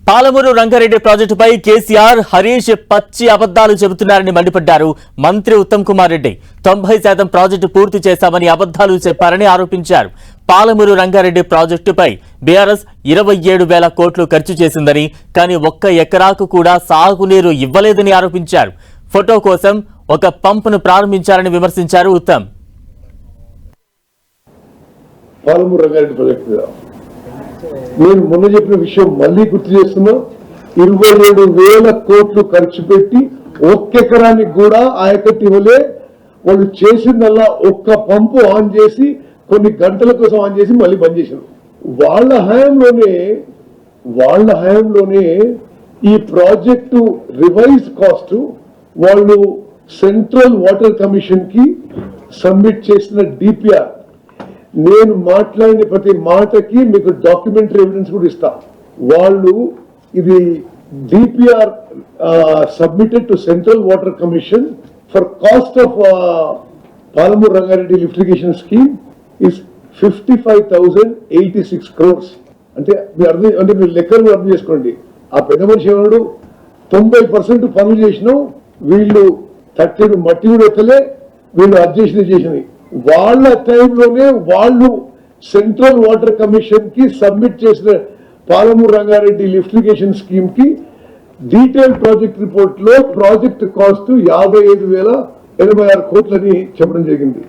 పాలమూరు రంగారెడ్డి ప్రాజెక్టుపై కేసీఆర్ హరీష్ పచ్చి అబద్దాలు చెబుతున్నారని మండిపడ్డారు మంత్రి ఉత్తమ్ కుమార్ రెడ్డి. 90% ప్రాజెక్టు పూర్తి చేశామని అబద్దాలు చెప్పారని ఆరోపించారు. పాలమూరు రంగారెడ్డి ప్రాజెక్టుపై బీఆర్ఎస్ 27,000 కోట్లు ఖర్చు చేసిందని, కానీ ఒక్క ఎకరాకు కూడా సాగునీరు ఇవ్వలేదని ఆరోపించారు. ఫోటో కోసం ఒక పంపును ప్రారంభించారని విమర్శించారు ఉత్తమ్. పాలమూరు రంగారెడ్డి ప్రాజెక్టు నేను మొన్న చెప్పిన విషయం మళ్ళీ గుర్తు చేస్తున్నా. 27,000 కోట్లు ఖర్చు పెట్టి ఒక్కెకరానికి కూడా ఆయకట్టు ఇవ్వలే. వాళ్ళు చేసిందల్లా ఒక్క పంపు ఆన్ చేసి కొన్ని గంటల కోసం ఆన్ చేసి మళ్ళీ బంద్ చేశారు. వాళ్ళ హయాంలోనే ఈ ప్రాజెక్టు రివైజ్ కాస్ట్ వాళ్ళు సెంట్రల్ వాటర్ కమిషన్ కి సబ్మిట్ చేసిన డిపిఆర్, నేను మాట్లాడిన ప్రతి మాటకి మీకు డాక్యుమెంటరీ ఎవిడెన్స్ కూడా ఇస్తా. వాళ్ళు ఇది DPR submitted to central water commission for cost of Palamuru Rangareddy lift irrigation scheme is 55,086 crores. అంటే మీరు లెక్కలు అర్థం చేసుకోండి. ఆ పెద్ద మనిషి ఏమన్నాడు, 90% పనులు చేసినావు, వీళ్ళు 30 మట్టి కూడా ఎత్తలే, వీళ్ళు అది చేసినవి. వాళ్ళ టైంలోనే వాళ్ళు సెంట్రల్ వాటర్ కమిషన్ కి సబ్మిట్ చేసిన Palamuru Rangareddy lift irrigation scheme కి డీటెయిల్ ప్రాజెక్ట్ రిపోర్ట్ లో ప్రాజెక్ట్ కాస్ట్ 55,086 కోట్లని చెప్పడం జరిగింది.